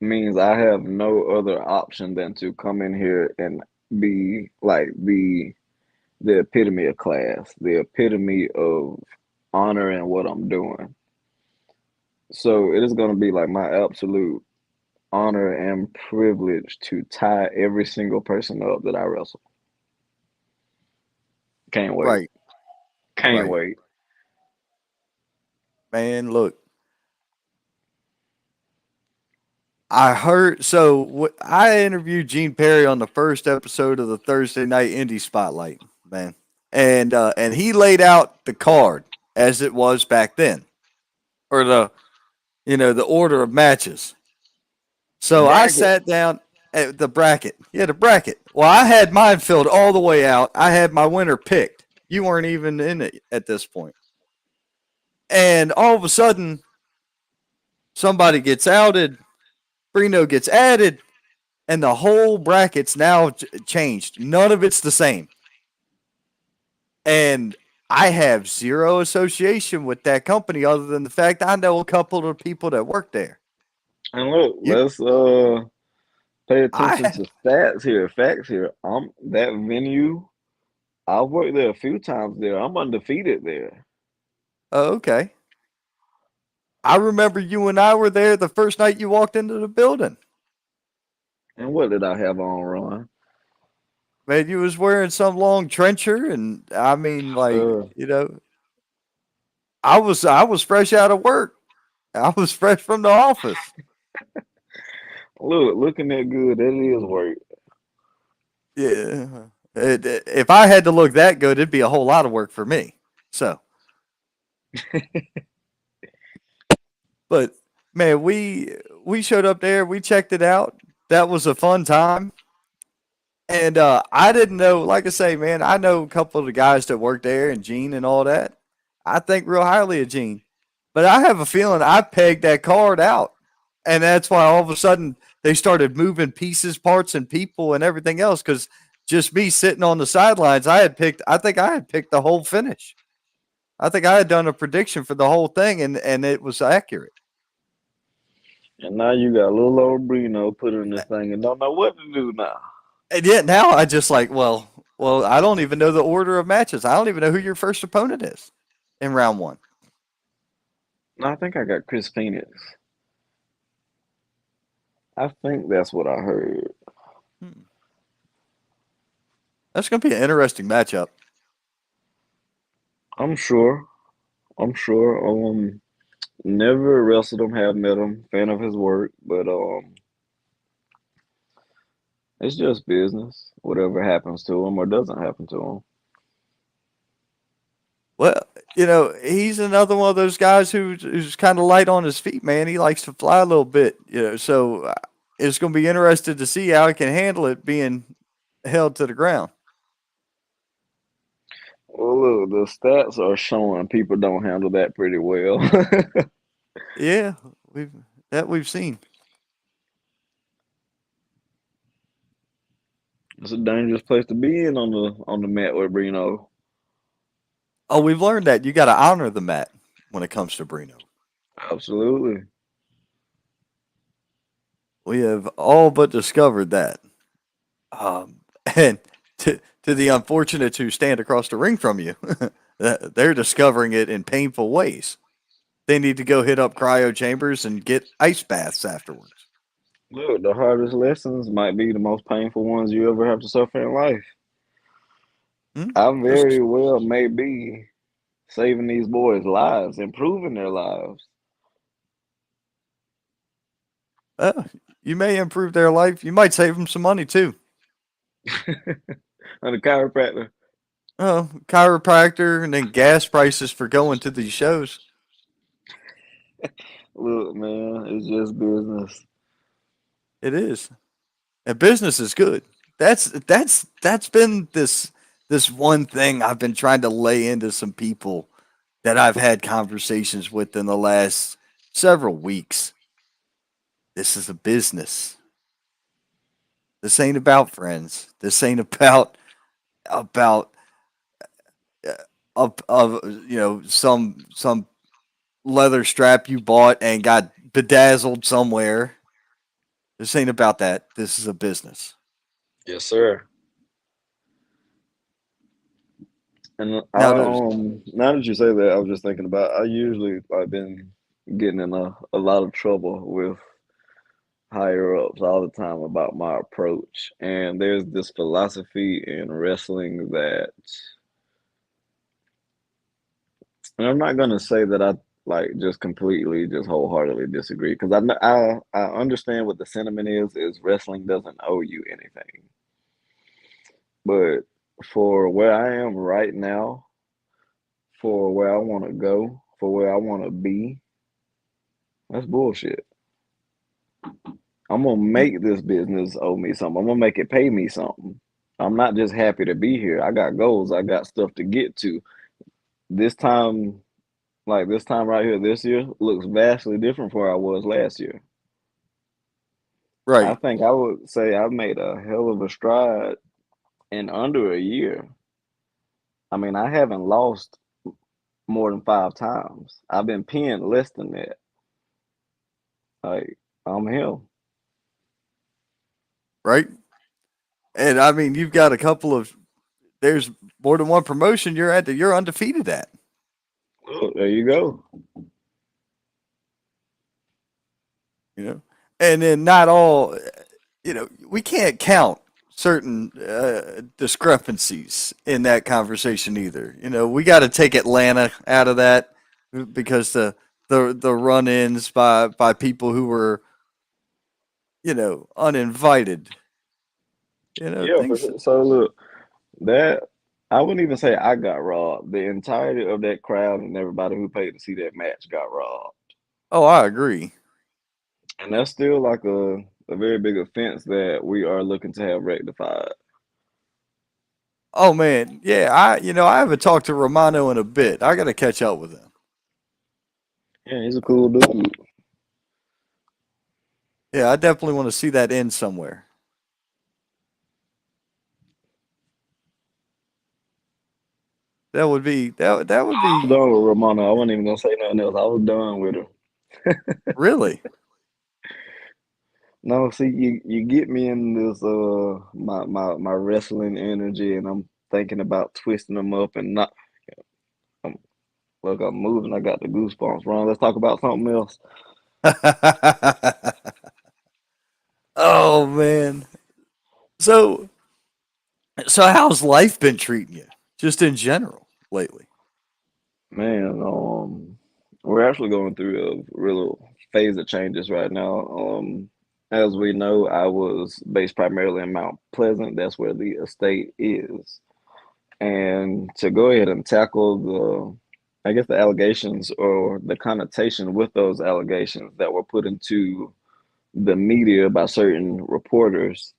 means I have no other option than to come in here and be like the epitome of class, the epitome of honoring what I'm doing. So it is going to be like my absolute honor and privilege to tie every single person up that I wrestle. Can't wait. Right. Can't Right. wait. Man, look, I heard I interviewed Gene Perry on the first episode of the Thursday Night Indie Spotlight, man. And he laid out the card as it was back then, or the order of matches. The So I bracket. sat down at the bracket. Yeah, the bracket. Well, I had mine filled all the way out. I had my winner picked. You weren't even in it at this point. And all of a sudden, somebody gets outed. Brino gets added, and the whole bracket's now changed. None of it's the same. And I have zero association with that company other than the fact I know a couple of people that work there. And look, You, let's pay attention I, to stats here, facts here. That venue. I've worked there a few times there. I'm undefeated there. oh, okay. I remember you and I were there the first night you walked into the building. And what did I have on, Ron? Man, you was wearing some long trencher, and I mean, like, Uh, I was fresh out of work. I was fresh from the office. looking that good, that is work. Yeah. If I had to look that good, it'd be a whole lot of work for me. So, but man, we showed up there, we checked it out. That was a fun time. And I didn't know, like I say, man, I know a couple of the guys that work there and Gene and all that. I think real highly of Gene. But I have a feeling I pegged that card out. And that's why all of a sudden they started moving pieces, parts, and people and everything else. Because just me sitting on the sidelines, I think I had picked the whole finish. I think I had done a prediction for the whole thing, and it was accurate. And now you got little old Brino put in this thing and don't know what to do now. And yet now I just like, well, I don't even know the order of matches. I don't even know who your first opponent is in round one. No, I think I got Chris Phoenix. I think that's what I heard. Hmm. That's going to be an interesting matchup. I'm sure. I'm sure. Never wrestled him, have met him, fan of his work, but it's just business. Whatever happens to him or doesn't happen to him. Well, he's another one of those guys who's kind of light on his feet, man. He likes to fly a little bit, So it's going to be interesting to see how he can handle it being held to the ground. Well, look, the stats are showing people don't handle that pretty well. Yeah, we've seen. It's a dangerous place to be in on the mat with Brino. Oh, we've learned that you got to honor the mat when it comes to Brino. Absolutely. We have all but discovered that. And to the unfortunates who stand across the ring from you, they're discovering it in painful ways. They need to go hit up cryo chambers and get ice baths afterwards. Look, the hardest lessons might be the most painful ones you ever have to suffer in life. Hmm? I Just very well may be saving these boys' lives, improving their lives. uh, you may improve their life. You might save them some money too. And the chiropractor. Oh, chiropractor, and then gas prices for going to these shows. Look, man, it's just business. It is, and business is good. That's been this one thing I've been trying to lay into some people that I've had conversations with in the last several weeks. This is a business. This ain't about friends. This ain't about of some leather strap you bought and got bedazzled somewhere. This ain't about that. This is a business. Yes, sir. And Now there's now that you say that, I was just thinking about. I usually I've been getting in a lot of trouble with higher ups all the time about my approach. And there's this philosophy in wrestling that, and I'm not gonna say that I like just completely, just wholeheartedly disagree because I understand what the sentiment is wrestling doesn't owe you anything, but for where I am right now, for where I want to go, for where I want to be, that's bullshit. I'm gonna make this business owe me something. I'm gonna make it pay me something. I'm not just happy to be here. I got goals. I got stuff to get to. This time, like this time right here, this year looks vastly different from where I was last year. I right, think I would say I made a hell of a stride in under a year. I mean, I haven't lost more than 5 times. I've been pinned less than that. Like I'm him. right. And I mean, you've got a couple of there's more than one promotion you're at that you're undefeated at. Look, there you go. You know, and then not all. We can't count certain discrepancies in that conversation either. We got to take Atlanta out of that because the run-ins by people who were uninvited. Yeah, for Things. sure. So look, that I wouldn't even say I got robbed. The entirety of that crowd and everybody who paid to see that match got robbed. Oh, I agree. And that's still like a very big offense that we are looking to have rectified. Oh man, yeah. I haven't talked to Romano in a bit. I got to catch up with him. Yeah, he's a cool dude. Yeah, I definitely want to see that end somewhere. That would I was be done with Romano. I wasn't even gonna say nothing else. I was done with her. really No, see, you get me in this my wrestling energy, and I'm thinking about twisting them up and not. I'm, look, I'm moving. I got the goosebumps. Ron, let's talk about something else. Oh man. So so how's life been treating you? Just in general lately. Man, we're actually going through a real phase of changes right now. As we know, I was based primarily in Mount Pleasant. That's where the estate is. And to go ahead and tackle I guess, the allegations or the connotation with those allegations that were put into the media by certain reporters,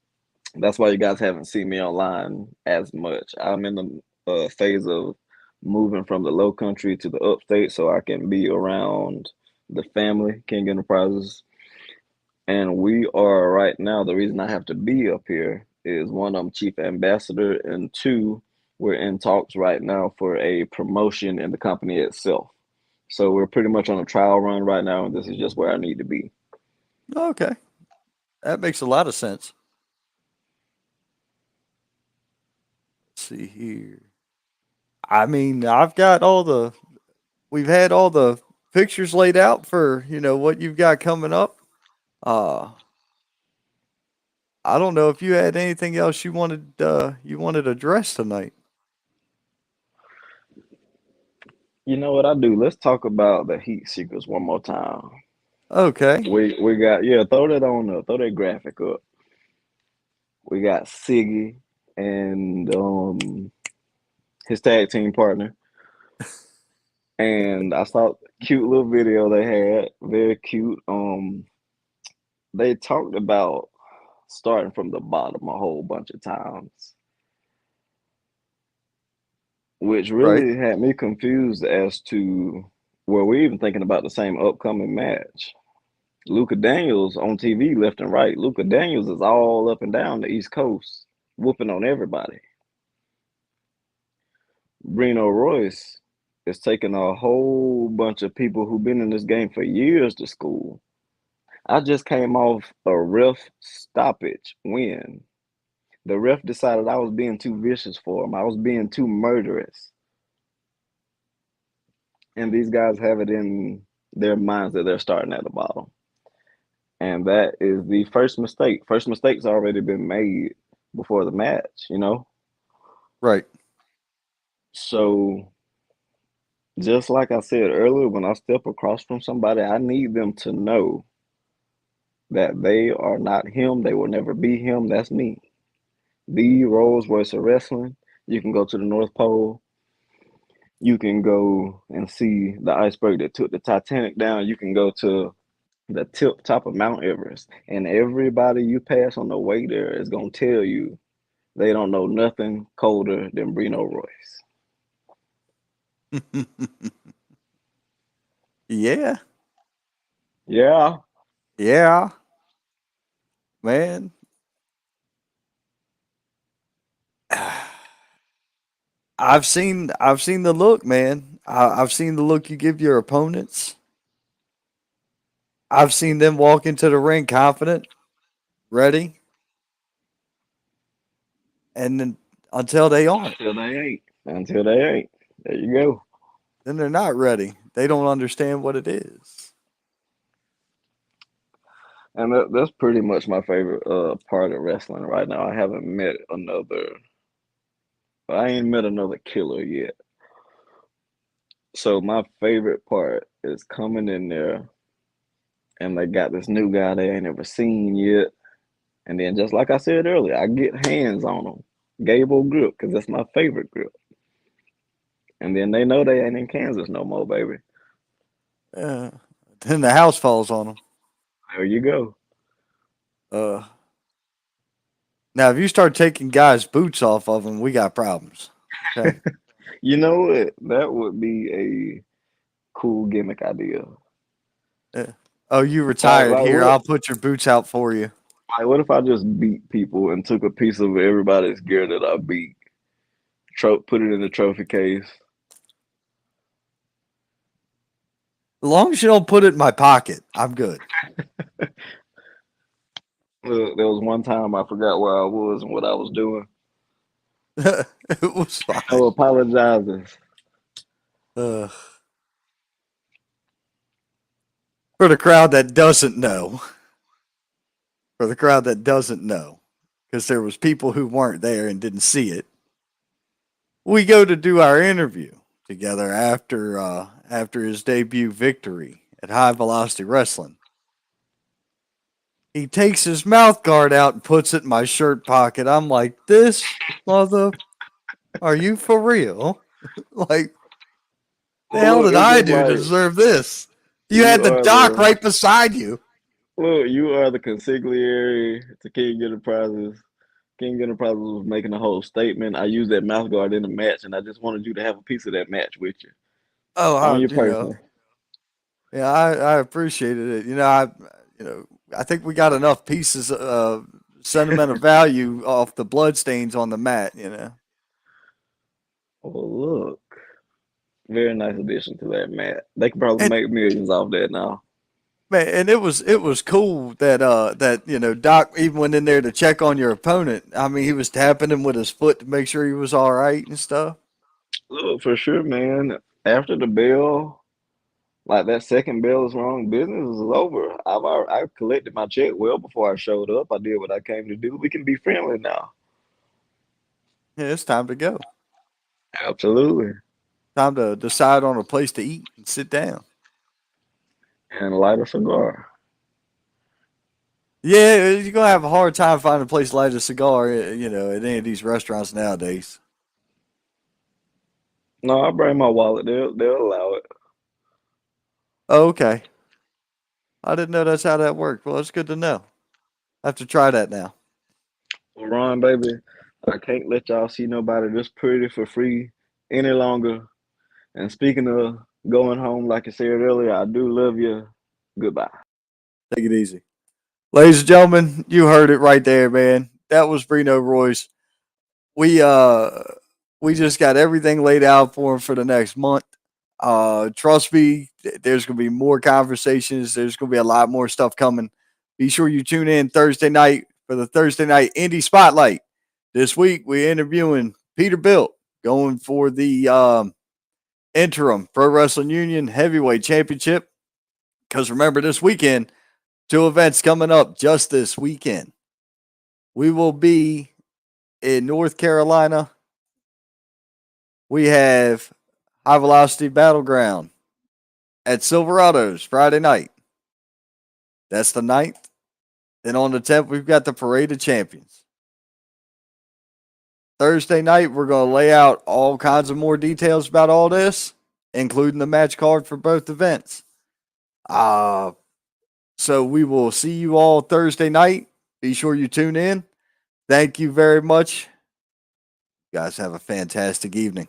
that's why you guys haven't seen me online as much. I'm in the phase of moving from the low country to the upstate so I can be around the family, King Enterprises. And we are right now, the reason I have to be up here is one, I'm chief ambassador, and two, we're in talks right now for a promotion in the company itself. So we're pretty much on a trial run right now, and this is just where I need to be. Okay. That makes a lot of sense. Let's see here. I mean, we've had all the pictures laid out for, what you've got coming up. Uh I don't know if you had anything else you wanted addressed tonight. You know what I do? Let's talk about the heat seekers one more time. Okay. We got, yeah, throw that on up, throw that graphic up. We got Siggy. and his tag team partner. And I saw a cute little video they had, very cute. They talked about starting from the bottom a whole bunch of times, which Right. really had me confused as to were we even thinking about the same upcoming match. Luka Daniels on TV left and right. Luka Daniels is all up and down the East Coast, whooping on everybody. Brino Royce is taking a whole bunch of people who've been in this game for years to school. I just came off a ref stoppage win. The ref decided I was being too vicious for him. I was being too murderous. And these guys have it in their minds that they're starting at the bottom. And that is the first mistake. First mistake's already been made before the match, you know? Right. So just like I said earlier, when I step across from somebody, I need them to know that they are not him. They will never be him. That's me. The Rolls Royce of Wrestling. You can go to the North Pole. You can go and see the iceberg that took the Titanic down. You can go to the top of Mount Everest. And everybody you pass on the way there is going to tell you they don't know nothing colder than Brino Royce. Yeah. Yeah. Yeah. Man. I've seen the look, man. I've seen the look you give your opponents. I've seen them walk into the ring confident, ready, and then until they aren't, Until they ain't. Until they ain't. There you go. then they're not ready. They don't understand what it is. And that's pretty much my favorite part of wrestling right now. I haven't met another, I ain't met another killer yet. So my favorite part is coming in there and they got this new guy they ain't ever seen yet. And then just like I said earlier, I get hands on them. Gable grip, because that's my favorite grip. And then they know they ain't in Kansas no more, baby. Uh, then the house falls on them. There you go. Uh, Now, if you start taking guys' boots off of them, we got problems. Okay. You know what? That would be a cool gimmick idea. Yeah. Oh, you Like, retired. like Here, what? I'll put your boots out for you. Like, what if I just beat people and took a piece of everybody's gear that I beat, put it in the trophy case? As long as you don't put it in my pocket, I'm good. There was one time I forgot where I was and what I was doing. It was fine. No apologizes. Uh, for the crowd that doesn't know, for the crowd that doesn't know, because there was people who weren't there and didn't see it. We go to do our interview together after his debut victory at High Velocity Wrestling. He takes his mouth guard out and puts it in my shirt pocket. I'm like, this mother, are you for real? Like, the Well, hell look, did it's I just do to like deserve this? You you had the are doc the right beside you. look, you are the consigliere to King Enterprises. King Enterprises was making a whole statement. I used that mouth guard in the match, and I just wanted you to have a piece of that match with you Oh, on your person. yeah, I appreciated it. You know, I think we got enough pieces of sentimental value off the bloodstains on the mat. Oh, look, very nice addition to that match. They could probably And make millions off that now. man, and it was cool that Doc even went in there to check on your opponent. I mean, he was tapping him with his foot to make sure he was all right and stuff. Look, for sure, man. After the bell, like that second bell is wrong, business is over. I collected my check well before I showed up. I did what I came to do. We can be friendly now. Yeah, it's time to go. Absolutely. Time to decide on a place to eat and sit down. And light a cigar. Yeah, you're gonna have a hard time finding a place to light a cigar, at any of these restaurants nowadays. No, I bring my wallet. They'll allow it. Oh, okay. I didn't know that's how that worked. Well, it's good to know. I have to try that now. Well, Ron, baby, I can't let y'all see nobody this pretty for free any longer. And speaking of going home, like I said earlier, I do love you. Goodbye. Take it easy. Ladies and gentlemen, you heard it right there, man. That was Brino Royce. We uh we just got everything laid out for him for the next month. Trust me, there's gonna be more conversations. There's gonna be a lot more stuff coming. Be sure you tune in Thursday night for the Thursday night Indie Spotlight. This week we're interviewing Peterbilt, going for the interim Pro Wrestling Union Heavyweight Championship. Because remember, this weekend, two events coming up just this weekend. We will be in North Carolina. We have High Velocity Battleground at Silverado's Friday night. That's the 9th. Then on the 10th, we've got the Parade of Champions. Thursday night, we're going to lay out all kinds of more details about all this, including the match card for both events. So we will see you all Thursday night. Be sure you tune in. Thank you very much. You guys have a fantastic evening.